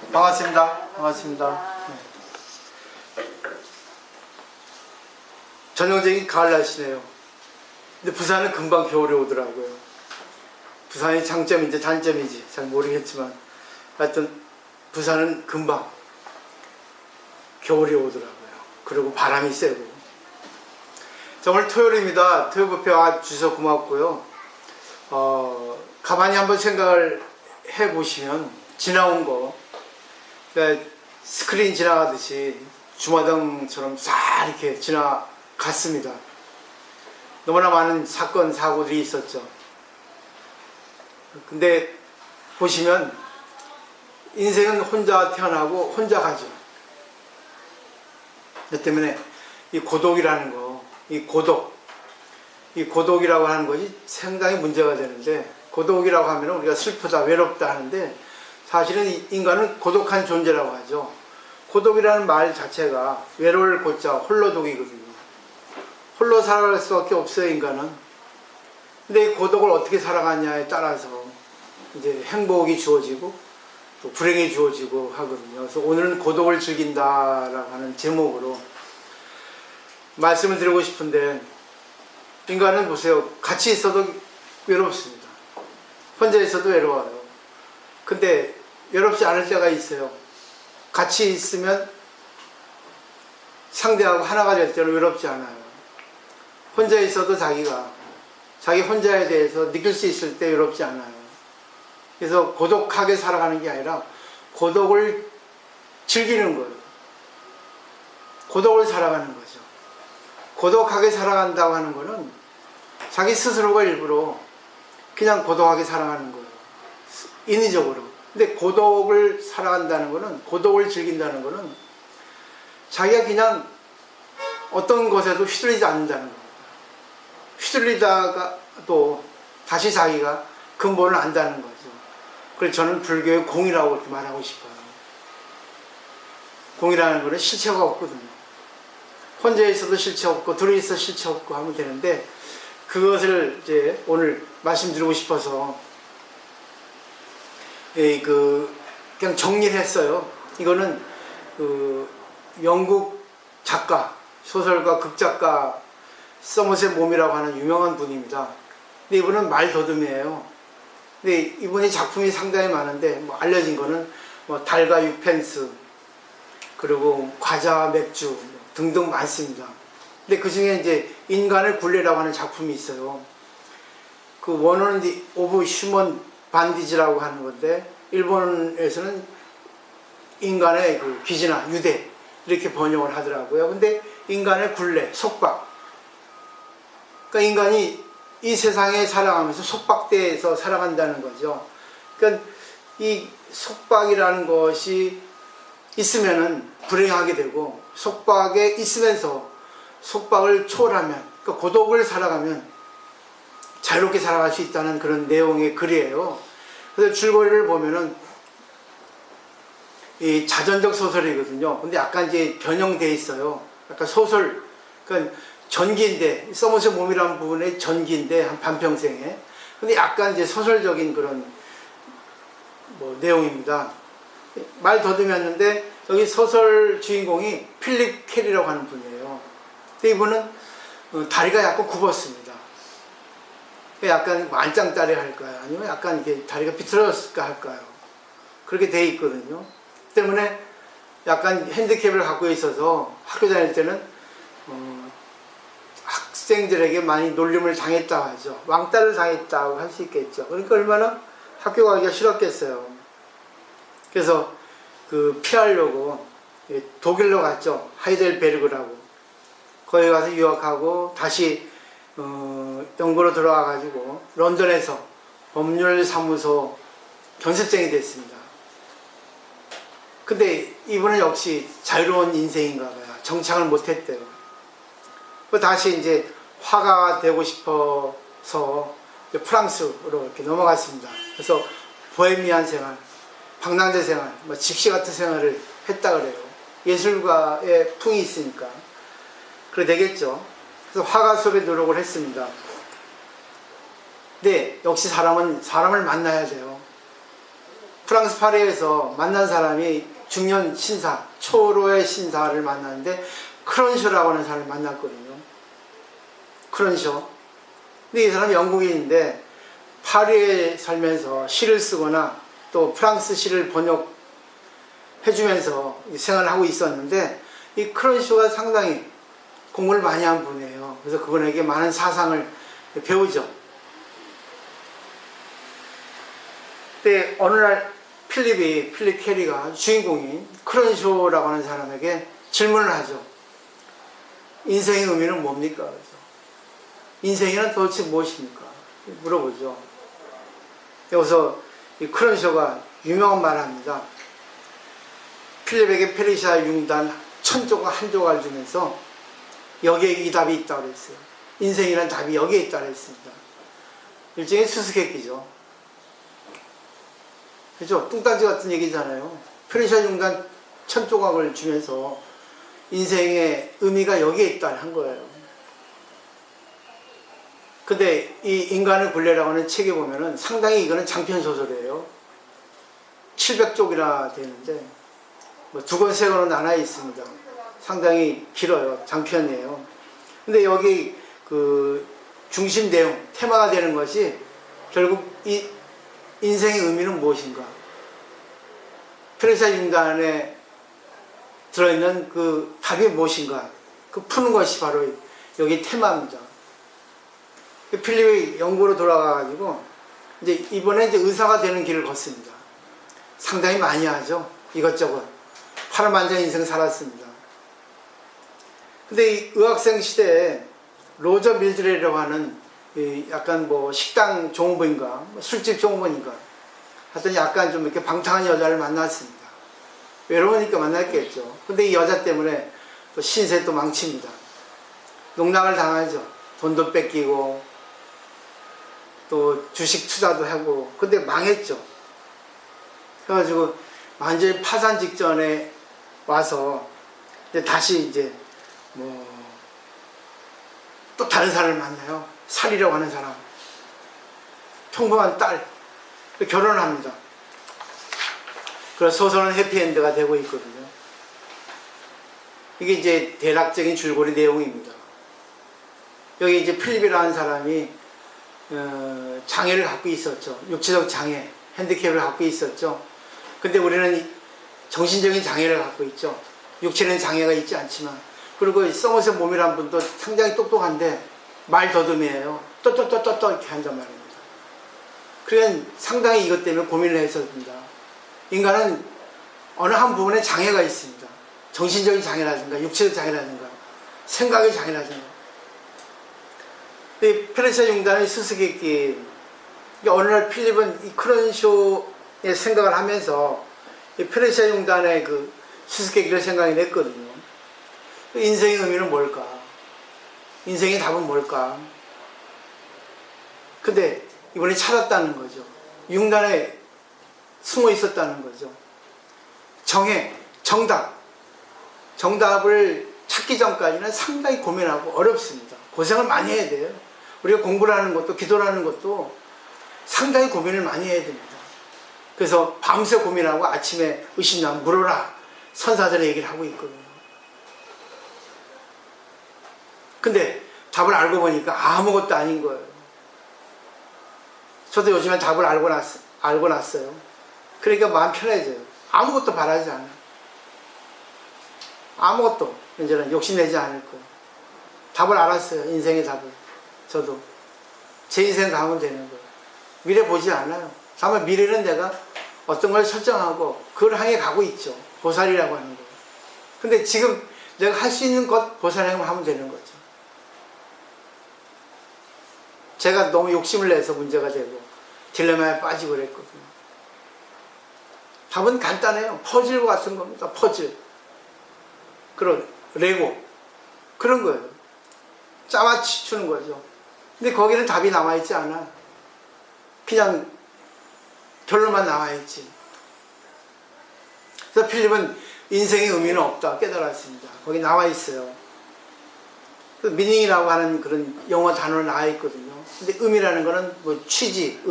반갑습니다. 반갑습니다. 네. 전형적인 가을 날씨네요. 근데 부산은 금방 겨울이 오더라고요. 부산의 장점인지 단점인지 잘 모르겠지만 하여튼 부산은 금방 겨울이 오더라고요. 그리고 바람이 세고. 자, 오늘 토요일입니다. 토요일부터 와주셔서 고맙고요. 가만히 한번 생각을 해보시면 지나온 거, 그러니까 스크린 지나가듯이 주마등처럼 싹 이렇게 지나갔습니다. 너무나 많은 사건, 사고들이 있었죠. 근데 보시면 인생은 혼자 태어나고 혼자 가죠. 그 때문에 이 고독이라는 거, 이 고독이라고 하는 것이 상당히 문제가 되는데, 고독이라고 하면 우리가 슬프다, 외롭다 하는데 사실은 인간은 고독한 존재라고 하죠. 고독이라는 말 자체가 외로울 고자 홀로독이거든요. 홀로 살아갈 수밖에 없어요, 인간은. 근데 이 고독을 어떻게 살아가냐에 따라서 이제 행복이 주어지고 또 불행이 주어지고 하거든요. 그래서 오늘은 고독을 즐긴다라고 하는 제목으로 말씀을 드리고 싶은데, 인간은 보세요. 같이 있어도 외롭습니다. 혼자 있어도 외로워요. 근데 외롭지 않을 때가 있어요. 같이 있으면 상대하고 하나가 될 때는 외롭지 않아요. 혼자 있어도 자기 혼자에 대해서 느낄 수 있을 때 외롭지 않아요. 그래서 고독하게 살아가는 게 아니라 고독을 즐기는 거예요. 고독을 살아가는 거죠. 고독하게 살아간다고 하는 거는 자기 스스로가 일부러 그냥 고독하게 살아가는 거예요. 인위적으로. 근데 고독을 살아간다는 거는, 고독을 즐긴다는 거는 자기가 그냥 어떤 것에도 휘둘리지 않는다는 거예요. 휘둘리다가 또 다시 자기가 근본을 안다는 거죠. 그래서 저는 불교의 공이라고 이렇게 말하고 싶어요. 공이라는 거는 실체가 없거든요. 혼자 있어도 실체 없고 둘이 있어도 실체 없고 하면 되는데, 그것을 이제 오늘 말씀드리고 싶어서 그냥 정리를 했어요. 이거는 영국 작가, 소설가, 극작가 서머셋 몬이라고 하는 유명한 분입니다. 근데 이분은 말더듬이에요. 근데 이분의 작품이 상당히 많은데, 알려진 거는 달과 육펜스, 그리고 과자와 맥주 등등 많습니다. 근데 그 중에 이제 인간의 굴레라고 하는 작품이 있어요. 그 원어는 오브 휴먼 반디지라고 하는 건데, 일본에서는 인간의 그 귀지나 유대 이렇게 번역을 하더라고요. 근데 인간의 굴레, 속박. 그러니까 인간이 이 세상에 살아가면서 속박대에서 살아간다는 거죠. 그러니까 이 속박이라는 것이 있으면은 불행하게 되고, 속박에 있으면서 속박을 초월하면, 그러니까 고독을 살아가면 자유롭게 살아갈 수 있다는 그런 내용의 글이에요. 그래서 줄거리를 보면은 이 자전적 소설이거든요. 근데 약간 이제 변형돼 있어요. 약간 소설, 그러니까 전기인데, 서머셋 몬이라는 부분의 전기인데, 한 반평생에. 근데 약간 이제 소설적인 그런 내용입니다. 말 더듬였는데, 여기 소설 주인공이 필립 캐리라고 하는 분이에요. 근데 이분은 다리가 약간 굽었습니다. 약간 안짱다리 할까요? 아니면 약간 이렇게 다리가 비틀어졌을까 할까요? 그렇게 돼 있거든요. 그 때문에 약간 핸디캡을 갖고 있어서 학교 다닐 때는 학생들에게 많이 놀림을 당했다고 하죠. 왕따를 당했다고 할 수 있겠죠. 그러니까 얼마나 학교 가기가 싫었겠어요. 그래서 피하려고 독일로 갔죠. 하이델베르그라고. 거기 가서 유학하고 다시 영국으로 들어와 가지고 런던에서 법률사무소 견습생이 됐습니다. 근데 이분은 역시 자유로운 인생인가 봐요. 정착을 못했대요. 다시 이제 화가가 되고 싶어서 프랑스로 이렇게 넘어갔습니다. 그래서 보헤미안 생활, 방랑자 생활, 집시 같은 생활을 했다 그래요. 예술가의 풍이 있으니까. 그래 되겠죠. 그래서 화가 수업에 노력을 했습니다. 근데 역시 사람은 사람을 만나야 돼요. 프랑스 파리에서 만난 사람이 중년 신사, 초로의 신사를 만났는데 크런쇼라고 하는 사람을 만났거든요. 크런쇼. 근데 이 사람이 영국인인데 파리에 살면서 시를 쓰거나 또 프랑스 시를 번역해주면서 생활을 하고 있었는데 이 크런쇼가 상당히 공부를 많이 한 분이에요. 그래서 그분에게 많은 사상을 배우죠. 근데 어느 날 필립 캐리가 주인공인 크런쇼라고 하는 사람에게 질문을 하죠. 인생의 의미는 뭡니까? 그래서 인생이란 도대체 무엇입니까? 물어보죠. 여기서 이 크런쇼가 유명한 말을 합니다. 필립에게 페르시아 융단 1000조각 1조각을 주면서 여기에 이 답이 있다고 그랬어요. 인생이란 답이 여기에 있다고 했습니다. 일종의 수수께끼죠. 그죠? 뚱딴지 같은 얘기잖아요. 페르시아 융단 1000조각을 주면서 인생의 의미가 여기에 있다 한 거예요. 근데 이 인간의 굴레라고 하는 책에 보면은 상당히 이거는 장편 소설이에요. 700쪽이나 되는데 뭐 2권, 3권으로 나눠 있습니다. 상당히 길어요. 장편이에요. 근데 여기 그 중심 내용, 테마가 되는 것이 결국 이 인생의 의미는 무엇인가? 페르시아 융단에 들어있는 그 답이 무엇인가? 그 푸는 것이 바로 여기 테마입니다. 필립이 영국으로 돌아가가지고 이제 이번에 이제 의사가 되는 길을 걷습니다. 상당히 많이 하죠. 이것저것. 파란만장 인생 살았습니다. 근데 이 의학생 시대에 로저 밀드레이라고 하는 약간 뭐 식당 종업원인가 술집 종업원인가 하여튼 약간 좀 이렇게 방탕한 여자를 만났습니다. 외로우니까 만났겠죠. 근데 이 여자 때문에 또 신세 또 망칩니다. 농락을 당하죠. 돈도 뺏기고 또 주식 투자도 하고 근데 망했죠. 그래가지고 완전히 파산 직전에 와서 이제 다시 이제 뭐 또 다른 사람을 만나요. 살이라고 하는 사람. 평범한 딸. 결혼을 합니다. 그래서 소설은 해피엔드가 되고 있거든요. 이게 이제 대략적인 줄거리 내용입니다. 여기 이제 필립이라는 사람이 장애를 갖고 있었죠. 육체적 장애, 핸디캡을 갖고 있었죠. 근데 우리는 정신적인 장애를 갖고 있죠. 육체는 장애가 있지 않지만. 그리고 서머셋 몸이란 분도 상당히 똑똑한데 말 더듬이에요. 또또또또또 이렇게 한단 말입니다. 그러니까 상당히 이것 때문에 고민을 했었습니다. 인간은 어느 한 부분에 장애가 있습니다. 정신적인 장애라든가 육체적 장애라든가 생각의 장애라든가. 페르시아 융단의 수수께끼. 어느 날 필립은 이 크런쇼의 생각을 하면서 이 페르시아 융단의 그 수수께끼를 생각이 냈거든요. 인생의 의미는 뭘까? 인생의 답은 뭘까? 근데 이번에 찾았다는 거죠. 융단에 숨어 있었다는 거죠. 정답을 찾기 전까지는 상당히 고민하고 어렵습니다. 고생을 많이 해야 돼요. 우리가 공부를 하는 것도 기도를 하는 것도 상당히 고민을 많이 해야 됩니다. 그래서 밤새 고민하고 아침에 의심나면 물어라 선사들의 얘기를 하고 있거든요. 근데 답을 알고 보니까 아무것도 아닌 거예요. 저도 요즘에 답을 알고 났어요. 그러니까 마음 편해져요. 아무것도 바라지 않아요. 아무것도 이제는 욕심내지 않을 거예요. 답을 알았어요. 인생의 답을. 저도 제 인생 가면 되는 거예요. 미래 보지 않아요. 다만 미래는 내가 어떤 걸 설정하고 그걸 향해 가고 있죠. 보살이라고 하는 거예요. 근데 지금 내가 할 수 있는 것 보살행을 하면 되는 거죠. 제가 너무 욕심을 내서 문제가 되고 딜레마에 빠지고 그랬거든요. 답은 간단해요. 퍼즐과 같은 겁니다. 퍼즐. 그런 레고 그런 거예요. 짜맞추는 거죠. 근데 거기는 답이 남아있지 않아. 그냥 결론만 나와있지. 그래서 필립은 인생의 의미는 없다 깨달았습니다. 거기 나와있어요. 그 미닝이라고 하는 그런 영어 단어로 나와있거든요. 근데 의미라는 거는 뭐 취지,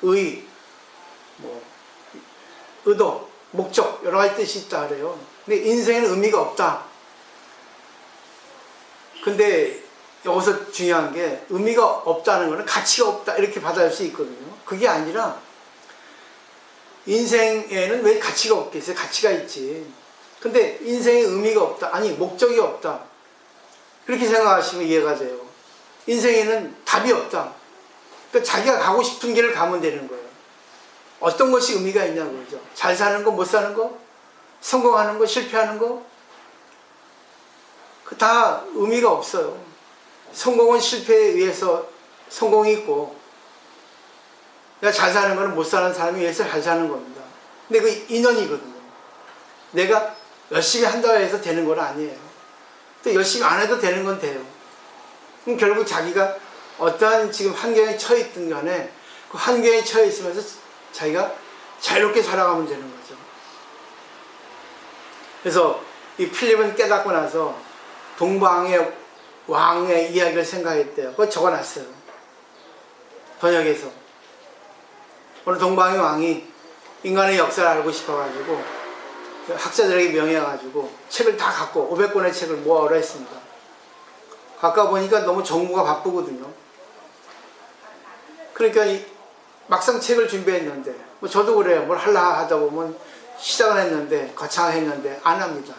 의, 뭐 의도, 목적 여러 가지 뜻이 있다 그래요. 근데 인생에는 의미가 없다. 근데 여기서 중요한 게 의미가 없다는 거는 가치가 없다 이렇게 받아들일 수 있거든요. 그게 아니라 인생에는 왜 가치가 없겠어요? 가치가 있지. 근데 인생에 의미가 없다. 아니 목적이 없다. 그렇게 생각하시면 이해가 돼요. 인생에는 답이 없다. 그러니까 자기가 가고 싶은 길을 가면 되는 거예요. 어떤 것이 의미가 있냐고 그러죠. 잘 사는 거, 못 사는 거, 성공하는 거, 실패하는 거, 그 다 의미가 없어요. 성공은 실패에 의해서 성공이 있고, 내가 잘 사는 거는 못 사는 사람이 위해서 잘 사는 겁니다. 근데 그 인연이거든요. 내가 열심히 한다고 해서 되는 건 아니에요. 또 열심히 안 해도 되는 건 돼요. 그럼 결국 자기가 어떠한 지금 환경에 처해 있든 간에 그 환경에 처해 있으면서 자기가 자유롭게 살아가면 되는 거죠. 그래서 이 필립은 깨닫고 나서 동방의 왕의 이야기를 생각했대요. 그거 적어놨어요. 번역에서. 오늘 동방의 왕이 인간의 역사를 알고 싶어가지고 학자들에게 명해가지고 책을 다 갖고 500권의 책을 모아오라 했습니다. 아까 보니까 너무 정부가 바쁘거든요. 그러니까 막상 책을 준비했는데 뭐 저도 그래요. 뭘 하려 하다 보면 시작을 했는데 거창했는데 안 합니다.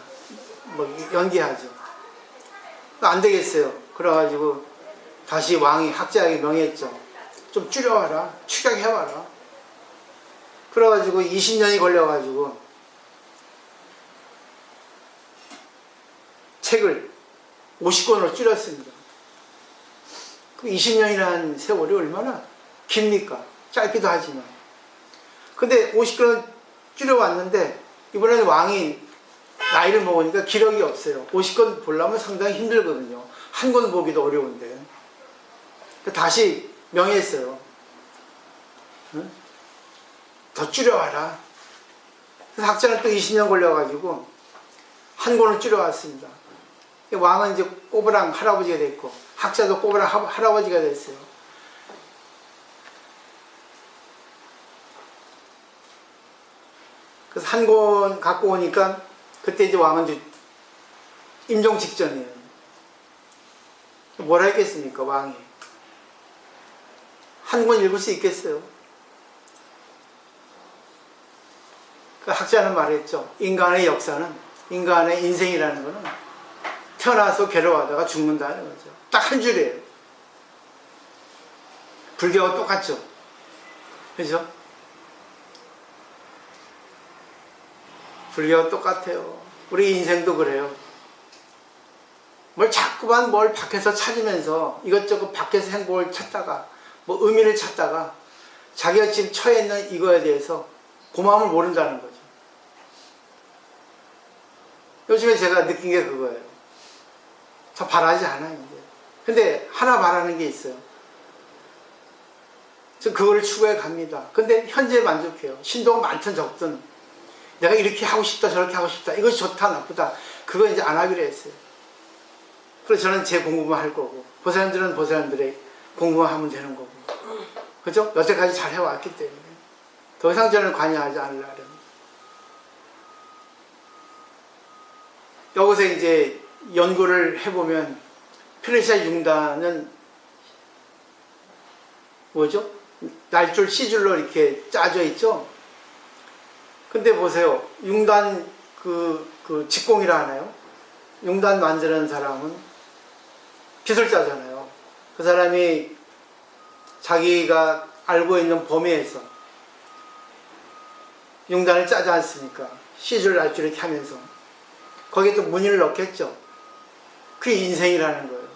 뭐 연기하죠. 안 되겠어요. 그래가지고 다시 왕이 학자에게 명했죠. 좀 줄여와라. 축약해와라. 그래가지고 20년이 걸려가지고 책을 50권으로 줄였습니다. 그 20년이라는 세월이 얼마나 깁니까? 짧기도 하지만. 근데 50권을 줄여왔는데 이번에는 왕이 나이를 먹으니까 기력이 없어요. 50권 보려면 상당히 힘들거든요. 한 권 보기도 어려운데. 다시 명했어요. 응? 더 줄여와라. 그래서 학자는 또 20년 걸려가지고 한 권을 줄여왔습니다. 왕은 이제 꼬부랑 할아버지가 됐고 학자도 꼬부랑 할아버지가 됐어요. 그래서 한 권 갖고 오니까 그때 이제 왕은 이제 임종 직전이에요. 뭐라 했겠습니까, 왕이? 한 권 읽을 수 있겠어요? 그 학자는 말했죠. 인간의 역사는, 인간의 인생이라는 거는 태어나서 괴로워하다가 죽는다는 거죠. 딱 한 줄이에요. 불교와 똑같죠. 그죠? 불교와 똑같아요. 우리 인생도 그래요. 뭘 자꾸만 뭘 밖에서 찾으면서 이것저것 밖에서 행복을 찾다가 뭐 의미를 찾다가 자기가 지금 처해 있는 이거에 대해서 고마움을 모른다는 거죠. 요즘에 제가 느낀 게 그거예요. 저 바라지 않아요, 이제. 근데 하나 바라는 게 있어요. 저 그거를 추구해 갑니다. 근데 현재 만족해요. 신도가 많든 적든 내가 이렇게 하고 싶다, 저렇게 하고 싶다, 이것이 좋다, 나쁘다, 그거 이제 안 하기로 했어요. 그래서 저는 제 공부만 할 거고, 보살님들은 보살님들의 공부만 하면 되는 거고. 그죠? 여태까지 잘 해왔기 때문에. 더 이상 저는 관여하지 않으려고. 여기서 이제 연구를 해보면, 페르시아 융단은 뭐죠? 날줄, 시줄로 이렇게 짜져 있죠? 근데 보세요. 융단 직공이라 하나요? 융단 만드는 사람은 기술자잖아요. 그 사람이 자기가 알고 있는 범위에서 융단을 짜지 않습니까? 시줄, 날줄 이렇게 하면서. 거기에 또 무늬를 넣겠죠. 그게 인생이라는 거예요.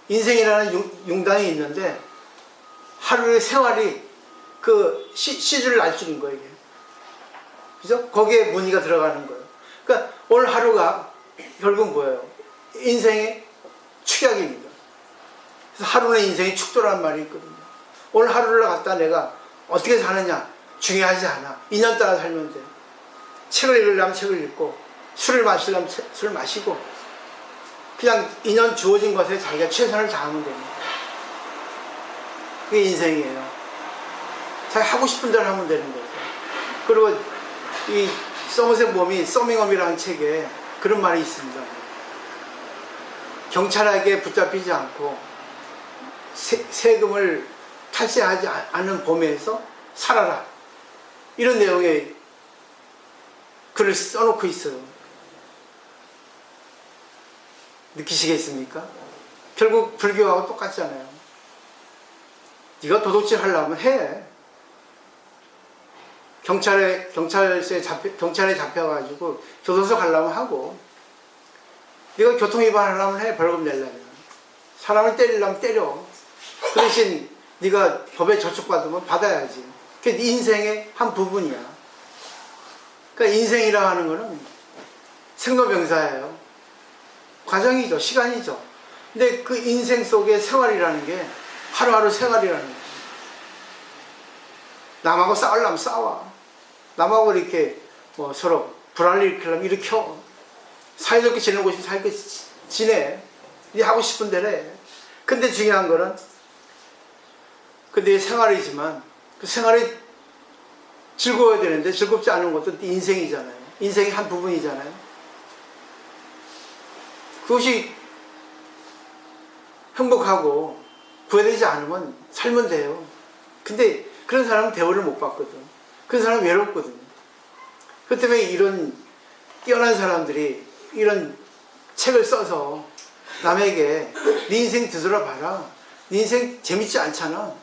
인생이라는 융단이 있는데 하루의 생활이 그 시줄, 날줄인 거예요. 이게. 그죠? 거기에 무늬가 들어가는 거예요. 그러니까 오늘 하루가 결국 뭐예요? 인생의 축약입니다. 그래서 하루는 인생의 축도라는 말이 있거든요. 오늘 하루를 갖다 내가 어떻게 사느냐 중요하지 않아. 인연 따라 살면 돼. 책을 읽으려면 책을 읽고 술을 마시려면 술을 마시고 그냥 인연 주어진 것에 자기가 최선을 다하면 됩니다. 그게 인생이에요. 자기 하고 싶은 대로 하면 되는 거죠. 그리고 이 서머셋 mom이 서밍업이라는 책에 그런 말이 있습니다. 경찰에게 붙잡히지 않고 세금을 탈세하지 않은 범위에서 살아라. 이런 내용의 글을 써놓고 있어요. 느끼시겠습니까? 결국 불교하고 똑같잖아요. 네가 도둑질 하려면 해. 경찰에 잡혀가지고 교도소 가려면 하고, 네가 교통위반 하려면 해. 벌금 내려면. 사람을 때리려면 때려. 그 대신 네가 법에 저촉받으면 받아야지. 그게 네 인생의 한 부분이야. 그러니까 인생이라 하는 거는 생로병사예요. 과정이죠. 시간이죠. 근데 그 인생 속의 생활이라는 게 하루하루 생활이라는 거예요. 남하고 싸우려면 싸워. 남하고 이렇게 뭐 서로 불화를 일으키려면 일으켜. 사이좋게 지내고 싶으면 사이좋게 지내. 네 하고 싶은 대로 해. 근데 중요한 거는 네 생활이지만 그 생활이 즐거워야 되는데 즐겁지 않은 것도 네 인생이잖아요. 인생의 한 부분이잖아요. 그것이 행복하고 구애되지 않으면 살면 돼요. 근데 그런 사람은 대우를 못 받거든. 그런 사람은 외롭거든. 그렇기 때문에 이런 뛰어난 사람들이 이런 책을 써서 남에게 네 인생 뒤돌아봐라. 네 인생 재밌지 않잖아.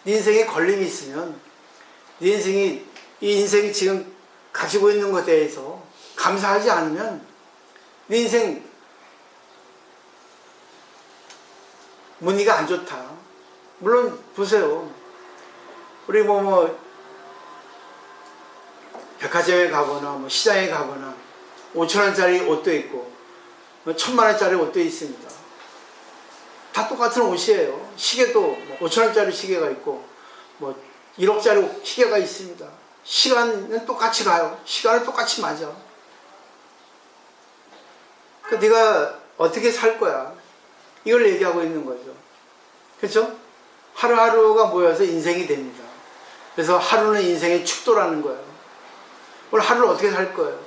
네 인생에 걸림이 있으면 네 인생이 이 인생이 지금 가지고 있는 것에 대해서 감사하지 않으면 네 인생 문의가 안 좋다. 물론 보세요. 우리 백화점에 가거나 시장에 가거나 5,000원짜리 옷도 있고 1,000만원짜리 옷도 있습니다. 다 똑같은 옷이에요. 시계도 5,000원짜리 시계가 있고 1억짜리 시계가 있습니다. 시간은 똑같이 가요. 시간은 똑같이 맞아. 그러니까 네가 어떻게 살 거야? 이걸 얘기하고 있는 거죠. 그렇죠? 하루하루가 모여서 인생이 됩니다. 그래서 하루는 인생의 축도라는 거예요. 오늘 하루를 어떻게 살 거예요?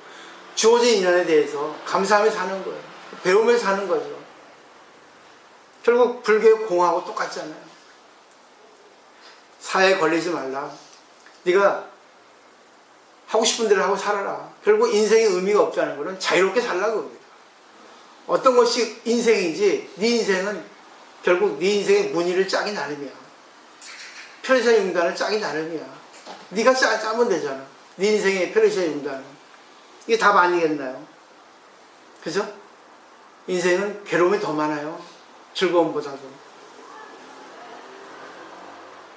주어진 인연에 대해서 감사하며 사는 거예요. 배우며 사는 거죠. 결국 불교의 공하고 똑같잖아요. 사회에 걸리지 말라. 네가 하고 싶은 대로 하고 살아라. 결국 인생의 의미가 없다는 것은 자유롭게 살라고 합니다. 어떤 것이 인생인지 네 인생은 결국 네 인생의 문의를 짜기 나름이야. 페르시아 융단을 짜기 나름이야. 네가 짜면 되잖아. 네 인생의 페르시아 융단은. 이게 답 아니겠나요? 그죠? 인생은 괴로움이 더 많아요. 즐거움보다도.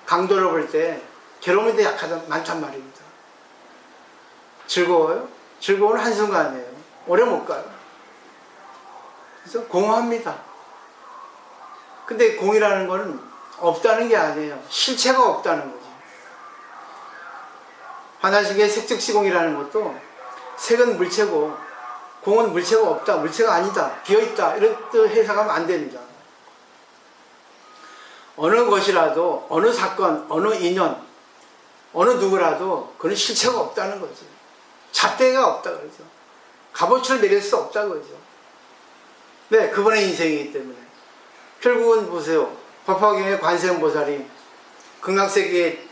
강도를 볼 때 괴로움이 더 많단 말입니다. 즐거워요? 즐거움은 한순간이에요. 오래 못 가요. 그래서 공허합니다. 근데 공이라는 거는 없다는 게 아니에요. 실체가 없다는 거지. 하나식의 색즉시공이라는 것도 색은 물체고 공은 물체가 없다, 물체가 아니다, 비어있다 이런 뜻 해석하면 안 됩니다. 어느 것이라도 어느 사건, 어느 인연, 어느 누구라도 그런 실체가 없다는 거지. 잣대가 없다 그러죠. 값어치를 매길 수 없다 그러죠. 네, 그분의 인생이기 때문에. 결국은 보세요. 법화경의 관세음보살이 극락세계에서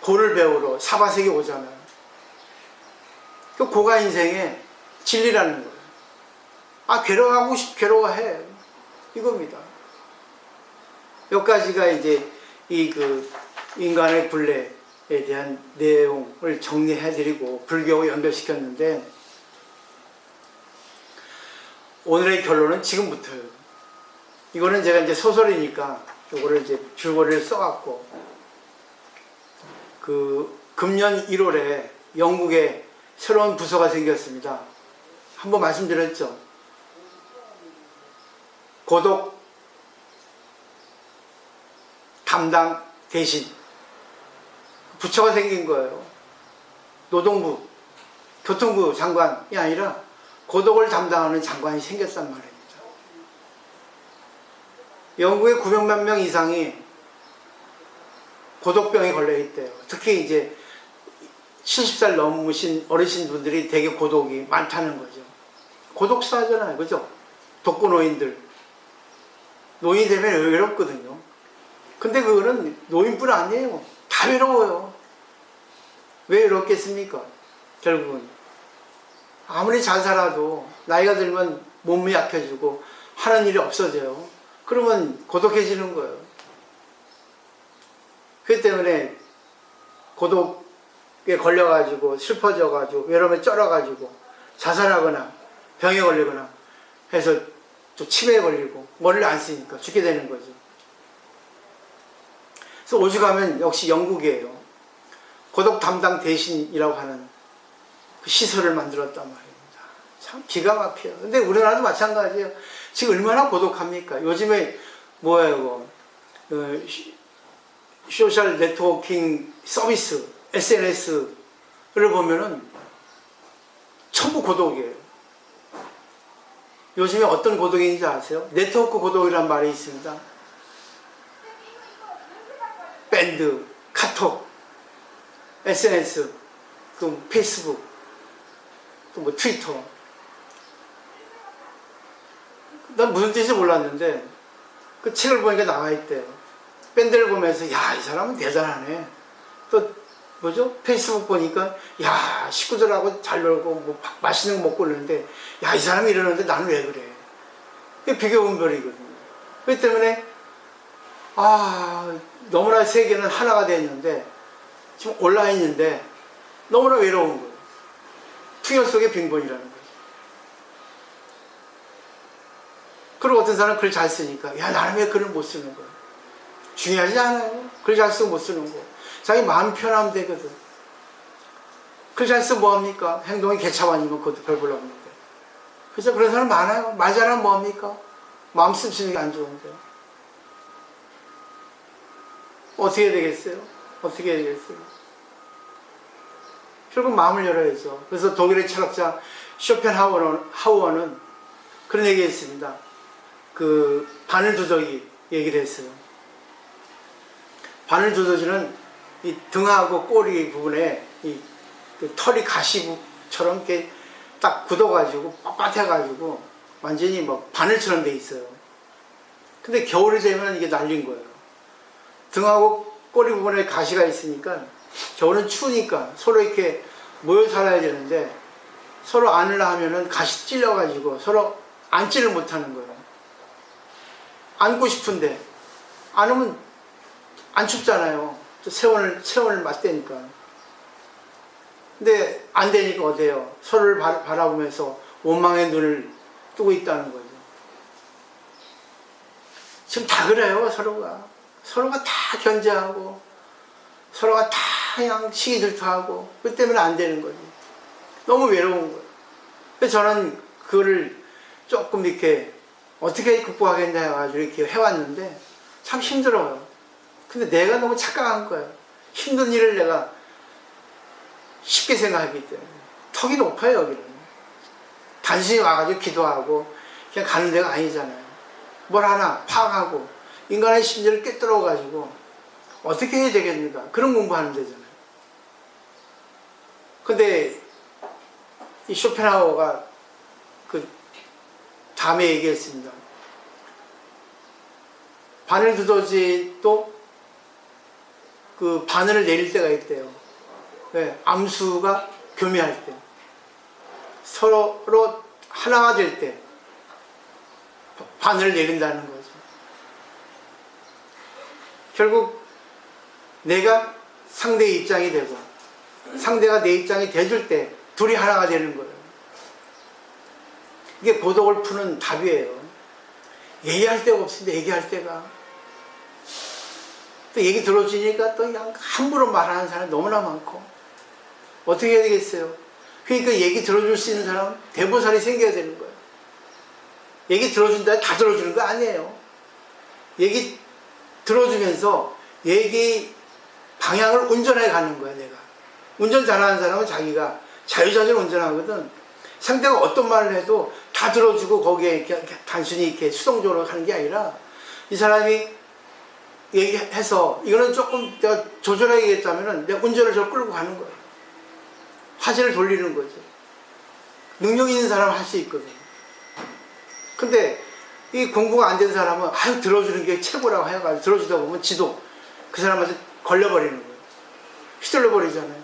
고를 배우러 사바세계 오잖아요. 그 고가 인생의 진리라는 거예요. 아, 괴로워해. 이겁니다. 여기까지가 이제 인간의 굴레에 대한 내용을 정리해드리고 불교와 연결시켰는데, 오늘의 결론은 지금부터예요. 이거는 제가 이제 소설이니까 이거를 이제 줄거리를 써갖고 금년 1월에 영국에 새로운 부서가 생겼습니다. 한번 말씀드렸죠. 고독 담당 대신 부처가 생긴 거예요. 노동부, 교통부 장관이 아니라 고독을 담당하는 장관이 생겼단 말입니다. 영국의 900만 명 이상이 고독병에 걸려 있대요. 특히 이제 70살 넘으신 어르신분들이 되게 고독이 많다는 거죠. 고독사하잖아요. 그죠? 독거노인들. 노인이 되면 외롭거든요. 근데 그거는 노인뿐 아니에요. 다 외로워요. 왜 외롭겠습니까? 결국은. 아무리 잘 살아도 나이가 들면 몸이 약해지고 하는 일이 없어져요. 그러면 고독해지는 거예요. 그렇기 때문에 고독에 걸려가지고 슬퍼져가지고 외로움에 쩔어가지고 자살하거나 병에 걸리거나 해서 또 치매에 걸리고 머리를 안 쓰니까 죽게 되는 거죠. 그래서 오죽하면 역시 영국이에요. 고독 담당 대신이라고 하는 그 시설을 만들었단 말입니다. 참 기가 막혀요. 근데 우리나라도 마찬가지예요. 지금 얼마나 고독합니까? 요즘에 뭐예요? 소셜 네트워킹 서비스, SNS를 보면은 전부 고독이에요. 요즘에 어떤 고독인지 아세요? 네트워크 고독이란 말이 있습니다. 밴드, 카톡, SNS, 그 페이스북, 또 뭐 트위터. 난 무슨 뜻인지 몰랐는데 그 책을 보니까 나와 있대요. 밴드를 보면서 야, 이 사람은 대단하네. 또 뭐죠? 페이스북 보니까 야, 식구들하고 잘 놀고 뭐 맛있는 거 먹고 있는데 야, 이 사람이 이러는데 나는 왜 그래? 이게 비교분별이거든요. 그렇기 때문에 너무나 세계는 하나가 됐는데 지금 온라인인데 너무나 외로운 거예요. 풍요 속의 빈곤이라는 거죠. 그리고 어떤 사람은 글 잘 쓰니까 야, 나는 왜 글을 못 쓰는 거야? 중요하지 않아요. 글 잘 쓰고 못 쓰는 거. 자기 마음 편하면 되거든. 글 잘 쓰면 뭐합니까? 행동이 개차반이면 그것도 별 볼로 없는데. 그래서 그런 사람 많아요. 말 잘하면 뭐합니까? 마음 씀씀이 안 좋은데. 어떻게 해야 되겠어요? 어떻게 해야 되겠어요? 결국 마음을 열어야죠. 그래서 독일의 철학자 쇼펜하우어는 그런 얘기 했습니다. 그 바늘두더기 얘기를 했어요. 바늘두더지는 이 등하고 꼬리 부분에 그 털이 가시처럼 이렇게 딱 굳어가지고 빳빳해가지고 완전히 뭐 바늘처럼 돼 있어요. 근데 겨울이 되면 이게 날린 거예요. 등하고 꼬리 부분에 가시가 있으니까 겨울은 추우니까 서로 이렇게 모여 살아야 되는데 서로 안으려 하면은 가시 찔려가지고 서로 앉지를 못하는 거예요. 앉고 싶은데 안으면 안 춥잖아요. 체온을 맞대니까. 근데 안 되니까 어때요? 서로를 바라보면서 원망의 눈을 뜨고 있다는 거죠. 지금 다 그래요. 서로가 다 견제하고 서로가 다 그냥 시기 질투하고 그 때문에 안 되는 거죠. 너무 외로운 거예요. 그래서 저는 그거를 조금 이렇게 어떻게 극복하겠냐 해가지고 이렇게 해왔는데 참 힘들어요. 근데 내가 너무 착각한 거예요. 힘든 일을 내가 쉽게 생각하기 때문에. 턱이 높아요, 여기는. 단순히 와가지고 기도하고 그냥 가는 데가 아니잖아요. 뭘 하나 파악하고 인간의 심리를 꿰뚫어가지고 어떻게 해야 되겠는가. 그런 공부하는 데잖아요. 근데 이 쇼펜하우어가 그 다음에 얘기했습니다. 바늘두더지도 그 바늘을 내릴 때가 있대요. 네, 암수가 교미할 때. 서로 하나가 될 때 바늘을 내린다는 거죠. 결국 내가 상대의 입장이 되고 상대가 내 입장이 돼줄 때 둘이 하나가 되는 거예요. 이게 고독을 푸는 답이에요. 얘기할 데가 없습니다. 얘기할 데가. 또 얘기 들어주니까 또 그냥 함부로 말하는 사람이 너무나 많고 어떻게 해야 되겠어요? 그러니까 얘기 들어줄 수 있는 사람 대보살이 생겨야 되는 거예요. 얘기 들어준다 다 들어주는 거 아니에요. 얘기 들어주면서 얘기 방향을 운전해 가는 거야. 내가 운전 잘하는 사람은 자기가 자유자재로 운전하거든. 상대가 어떤 말을 해도 다 들어주고 거기에 이렇게 단순히 이렇게 수동적으로 하는 게 아니라 이 사람이 얘기해서 이거는 조금 내가 조절하게 했다면은 내가 운전을 저 끌고 가는 거예요. 화제를 돌리는 거죠. 능력 있는 사람은 할 수 있거든. 근데 이 공부가 안 된 사람은 아유 들어주는 게 최고라고 해가지고 들어주다 보면 지도 그 사람한테 걸려버리는 거예요. 휘둘러 버리잖아요.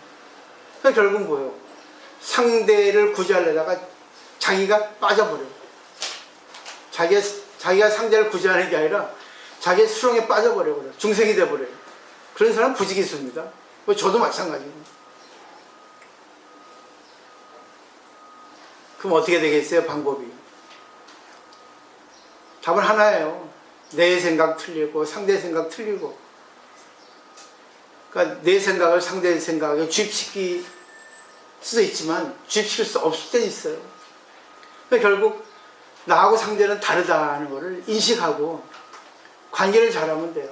그러니까 결국 뭐예요? 상대를 구제하려다가 자기가 빠져버려요. 자기가 상대를 구제하는 게 아니라 자기의 수렁에 빠져버려요. 중생이 돼버려요. 그런 사람 부지기수입니다. 뭐 저도 마찬가지고. 그럼 어떻게 되겠어요? 방법이. 답은 하나예요. 내 생각 틀리고 상대 생각 틀리고. 그러니까 내 생각을 상대의 생각에 주입시킬 수도 있지만 주입시킬 수 없을 때 있어요. 그러니까 결국 나하고 상대는 다르다는 것을 인식하고 관계를 잘하면 돼요.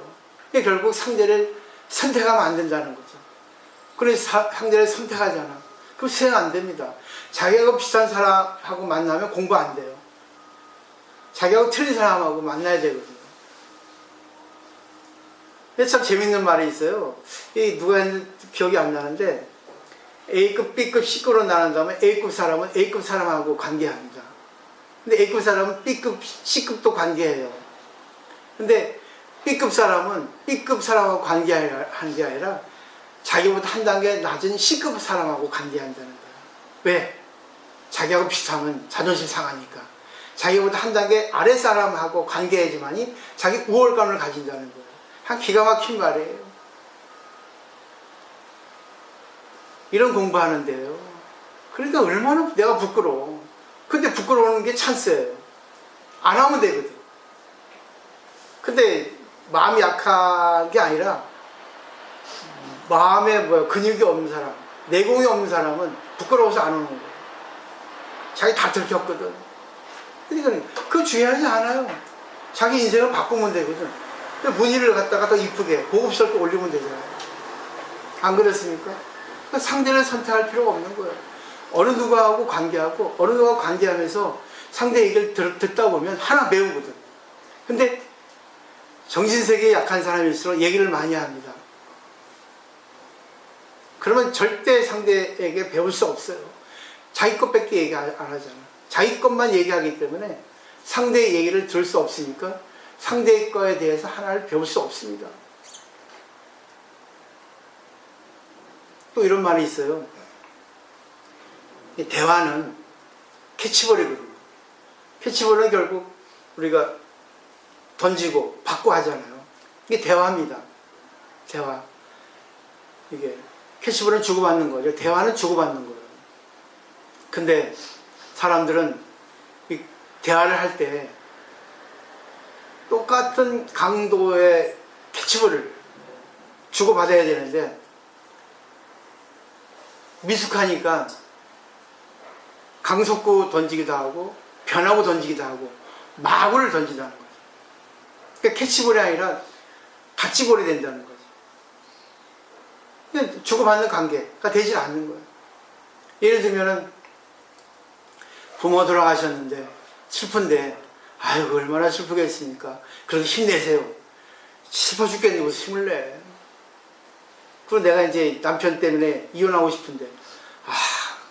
그러니까 결국 상대를 선택하면 안 된다는 거죠. 그래서 상대를 선택하잖아. 그럼 수행 안 됩니다. 자기하고 비슷한 사람하고 만나면 공부 안 돼요. 자기하고 틀린 사람하고 만나야 되거든요. 근데 참 재밌는 말이 있어요. 이 누가 했는지 기억이 안 나는데 A급, B급, C급으로 나눈다면 A급 사람은 A급 사람하고 관계합니다. 근데 A급 사람은 B급, C급도 관계해요. 근데 B급 사람은 B급 사람하고 관계하는 게 아니라 자기보다 한 단계 낮은 C급 사람하고 관계한다는 거예요. 왜? 자기하고 비슷하면 자존심 상하니까. 자기보다 한 단계 아래 사람하고 관계해야지만이 자기 우월감을 가진다는 거예요. 한 기가 막힌 말이에요. 이런 공부하는데요. 그러니까 얼마나 내가 부끄러워. 근데 부끄러우는 게 찬스예요. 안 하면 되거든. 근데 마음이 약한 게 아니라 마음에 근육이 없는 사람, 내공이 없는 사람은 부끄러워서 안 오는 거예요. 자기 다 들켰거든. 그러니까 그거 중요하지 않아요. 자기 인생을 바꾸면 되거든. 무늬를 갖다가 더 이쁘게 고급스럽게 올리면 되잖아요. 안 그렇습니까? 그러니까 상대를 선택할 필요가 없는 거예요. 어느 누구하고 관계하고 어느 누구하고 관계하면서 상대 얘기를 듣다 보면 하나 배우거든. 근데 정신세계에 약한 사람일수록 얘기를 많이 합니다. 그러면 절대 상대에게 배울 수 없어요. 자기 것밖에 얘기 안 하잖아. 자기 것만 얘기하기 때문에 상대의 얘기를 들을 수 없으니까 상대의 거에 대해서 하나를 배울 수 없습니다. 또 이런 말이 있어요. 대화는 캐치볼이거든요. 캐치볼은 결국 우리가 던지고 받고 하잖아요. 이게 대화입니다. 대화. 이게 캐치볼은 주고받는 거죠. 대화는 주고받는 거예요. 근데 사람들은 이 대화를 할 때 똑같은 강도의 캐치볼을 주고받아야 되는데 미숙하니까 강속구 던지기도 하고 변하고 던지기도 하고 마구를 던진다는 거죠. 그러니까 캐치볼이 아니라 같이볼이 된다는 거죠. 그냥 주고받는 관계가 되지 않는 거예요. 예를 들면은 부모 돌아가셨는데 슬픈데 아유 얼마나 슬프겠습니까? 그래도 힘내세요. 슬퍼 죽겠는데 무슨 힘을 내. 그리고 내가 이제 남편 때문에 이혼하고 싶은데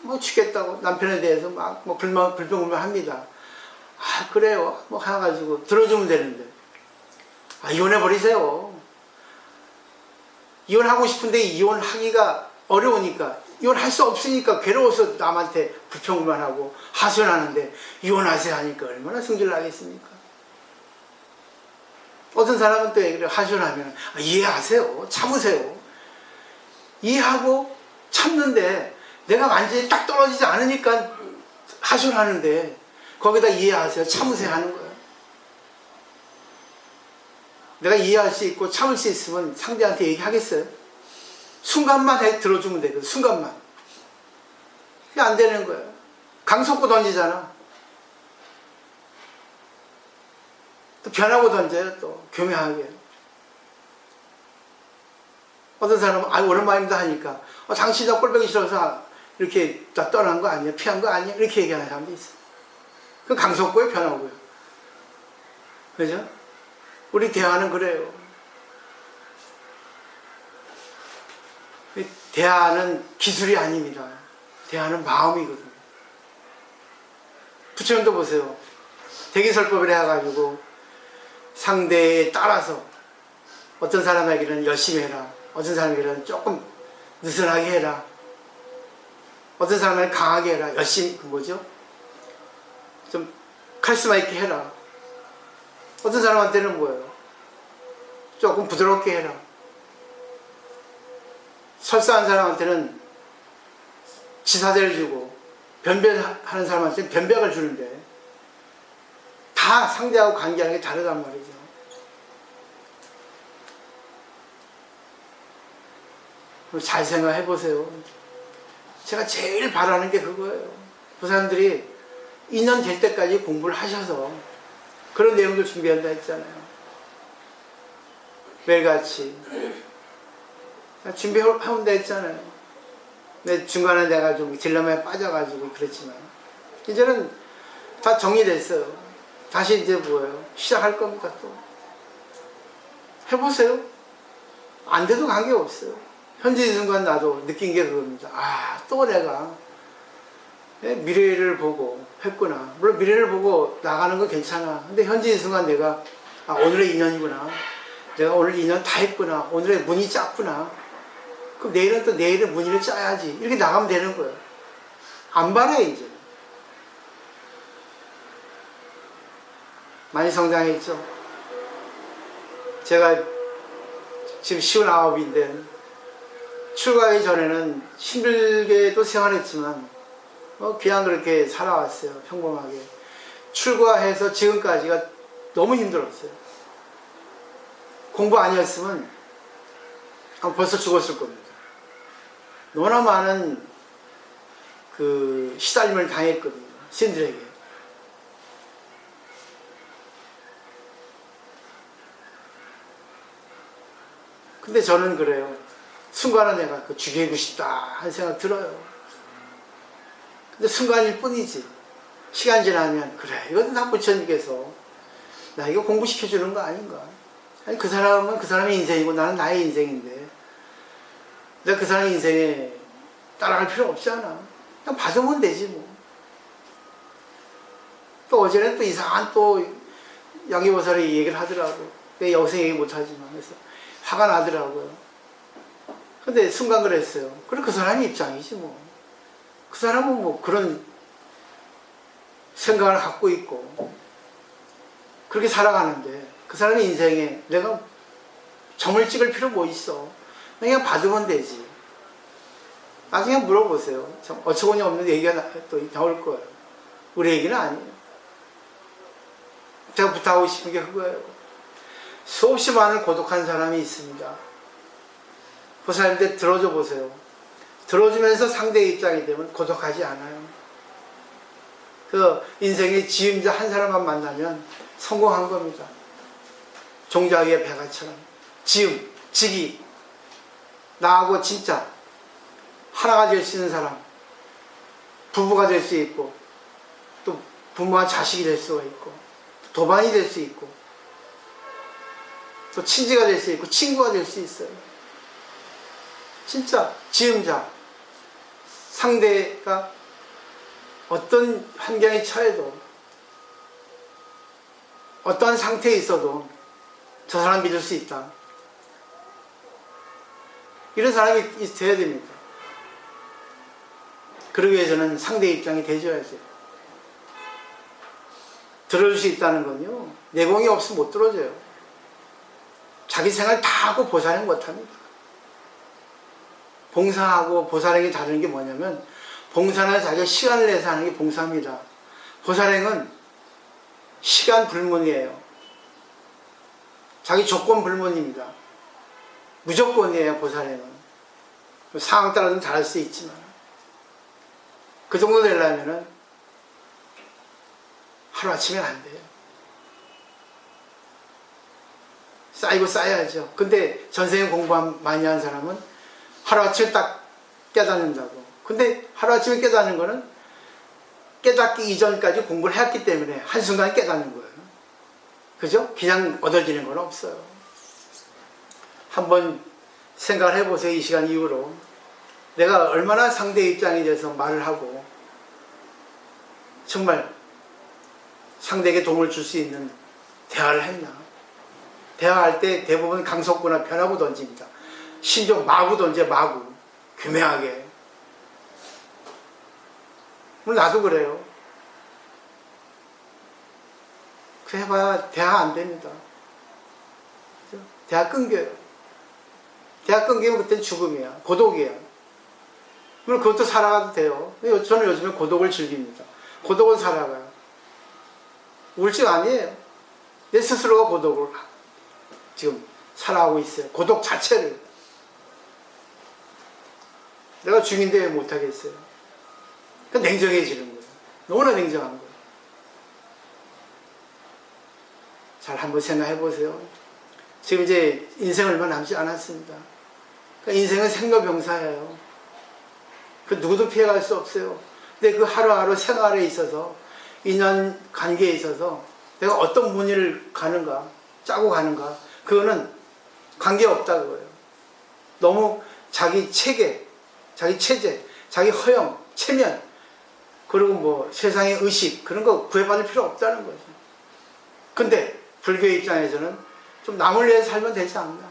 뭐 죽겠다고 남편에 대해서 막 뭐 불평불만 합니다. 그래요. 뭐 해가지고 들어주면 되는데 이혼해버리세요. 이혼하고 싶은데 이혼하기가 어려우니까 이혼할 수 없으니까 괴로워서 남한테 불평만 하고 하소연하는데 이혼하세요 하니까 얼마나 성질나겠습니까? 어떤 사람은 또 얘기를 하소연하면 이해하세요. 참으세요. 이해하고 참는데 내가 완전히 딱 떨어지지 않으니까 하소연하는데 거기다 이해하세요. 참으세요 하는 거예요. 내가 이해할 수 있고 참을 수 있으면 상대한테 얘기하겠어요? 순간만 들어주면 되거든. 순간만. 그게 안 되는 거예요. 강속구 던지잖아. 또 변하고 던져요. 또 교묘하게. 어떤 사람은 오랜만입니다 하니까 당신이 나 꼴보기 싫어서 이렇게 나 떠난 거 아니야? 피한 거 아니야? 이렇게 얘기하는 사람도 있어. 그 강속구에 변하고요. 그죠? 우리 대화는 그래요. 대화는 기술이 아닙니다. 대하는 마음이거든요. 부처님도 보세요. 대기설법을 해가지고 상대에 따라서 어떤 사람에게는 열심히 해라, 어떤 사람에게는 조금 느슨하게 해라, 어떤 사람에게는 강하게 해라, 열심히 좀 카리스마 있게 해라, 어떤 사람한테는 뭐예요? 조금 부드럽게 해라, 설사한 사람한테는 지사대를 주고 변별하는 사람한테는 변백을 주는데 다 상대하고 관계하는 게 다르단 말이죠. 잘 생각해 보세요. 제가 제일 바라는 게 그거예요. 그 사람들이 2년 될 때까지 공부를 하셔서 그런 내용들 준비한다 했잖아요. 매일같이 준비해온다 했잖아요. 근데 중간에 내가 좀 딜레마에 빠져가지고 그랬지만 이제는 다 정리됐어요. 다시 이제 뭐예요? 시작할 겁니다. 또 해보세요. 안 돼도 관계없어요. 현재 이 순간 나도 느낀 게 그겁니다. 또 내가 미래를 보고 했구나. 물론 미래를 보고 나가는 건 괜찮아. 근데 현재 이 순간 내가 오늘의 인연이구나. 내가 오늘 인연 다 했구나. 오늘의 문이 짰구나. 그럼 내일은 또 내일의 문의를 짜야지. 이렇게 나가면 되는 거예요. 안 바래 이제. 많이 성장했죠. 제가 지금 59인데 출가하기 전에는 힘들게도 생활했지만 그냥 그렇게 살아왔어요. 평범하게. 출가해서 지금까지가 너무 힘들었어요. 공부 아니었으면 벌써 죽었을 겁니다. 너무나 많은 시달림을 당했거든요. 신들에게. 근데 저는 그래요. 순간은 내가 죽이고 싶다 하는 생각 들어요. 근데 순간일 뿐이지. 시간 지나면 그래 이것도 다 부처님께서 나 이거 공부시켜주는 거 아닌가. 아니 그 사람은 그 사람의 인생이고 나는 나의 인생인데 내가 그 사람의 인생에 따라갈 필요 없잖아. 그냥 받으면 되지 뭐. 또 어제는 또 이상한 또 양계보살이 얘기를 하더라고. 내가 여기서 얘기 못하지만 그래서 화가 나더라고요. 근데 순간 그랬어요. 그래 그 사람의 입장이지 뭐. 그 사람은 뭐 그런 생각을 갖고 있고 그렇게 살아가는데 그 사람의 인생에 내가 점을 찍을 필요 뭐 있어. 그냥 받으면 되지. 나중에 물어보세요. 참 어처구니 없는 얘기가 또 나올 거예요. 우리 얘기는 아니에요. 제가 부탁하고 싶은 게 그거예요. 수없이 많은 고독한 사람이 있습니다. 보살님들 들어줘 보세요. 들어주면서 상대의 입장이 되면 고독하지 않아요. 그 인생의 지음자 한 사람만 만나면 성공한 겁니다. 종자 위의 배가처럼 지음, 직이 나하고 진짜 하나가 될 수 있는 사람, 부부가 될 수 있고 또 부모와 자식이 될 수가 있고 도반이 될 수 있고 또 친지가 될 수 있고 친구가 될 수 있어요. 진짜 지음자 상대가 어떤 환경에 처해도 어떠한 상태에 있어도 저 사람 믿을 수 있다. 이런 사람이 있어야 됩니다. 그러기 위해서는 상대의 입장이 돼줘야죠. 들어줄 수 있다는 건요, 내공이 없으면 못 들어줘요. 자기 생활 다 하고 보살행 못합니다. 봉사하고 보살행이 다른 게 뭐냐면 봉사는 자기가 시간을 내서 하는 게 봉사입니다. 보살행은 시간 불문이에요. 자기 조건 불문입니다. 무조건이에요. 보살행은. 상황 따라서는 잘할 수 있지만 그 정도 되려면은 하루아침에 안 돼요. 쌓이고 쌓여야죠. 근데 전생에 공부 많이 한 사람은 하루아침에 딱 깨닫는다고. 근데 하루아침에 깨닫는 거는 깨닫기 이전까지 공부를 해왔기 때문에 한순간에 깨닫는 거예요. 그죠? 그냥 얻어지는 건 없어요. 한번 생각을 해보세요. 이 시간 이후로. 내가 얼마나 상대 입장에 대해서 말을 하고 정말 상대에게 도움을 줄 수 있는 대화를 했나. 대화할 때 대부분 강속구나 변하고 던집니다. 심지어 마구 던져, 마구. 교묘하게. 나도 그래요. 그 해봐야 대화 안 됩니다. 대화 끊겨요. 대화 끊기면 그때는 죽음이야. 고독이야. 물론 그것도 살아가도 돼요. 저는 요즘에 고독을 즐깁니다. 고독은 살아가요. 우울증 아니에요. 내 스스로가 고독을 지금 살아가고 있어요. 고독 자체를. 내가 중인데 왜 못하겠어요? 냉정해지는 거예요. 너무나 냉정한 거예요. 잘 한번 생각해 보세요. 지금 이제 인생 얼마 남지 않았습니다. 그러니까 인생은 생로병사예요. 그 누구도 피해갈 수 없어요. 근데 그 하루하루 생활에 있어서, 인연 관계에 있어서 내가 어떤 문의를 가는가, 짜고 가는가, 그거는 관계없다 그거예요. 너무 자기 체계, 자기 체제, 자기 허영, 체면, 그리고 뭐 세상의 의식, 그런 거 구애받을 필요 없다는 거죠. 근데 불교의 입장에서는 좀 남을 위해 살면 되지 않나.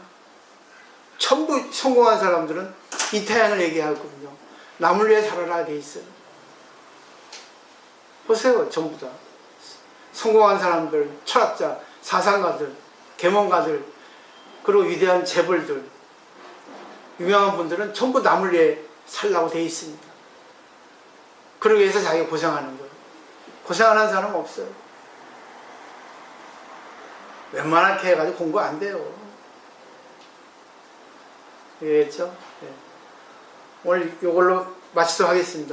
전부 성공한 사람들은 이 태양을 얘기하거든요. 남을 위해 살아라 돼 있어요. 보세요, 전부 다. 성공한 사람들, 철학자, 사상가들, 계몽가들, 그리고 위대한 재벌들, 유명한 분들은 전부 남을 위해 살라고 돼 있습니다. 그러기 위해서 자기가 고생하는 거예요. 고생 안 하는 사람은 없어요. 웬만하게 해가지고 공부 안 돼요. 알겠죠? 네. 오늘 이걸로 마치도록 하겠습니다.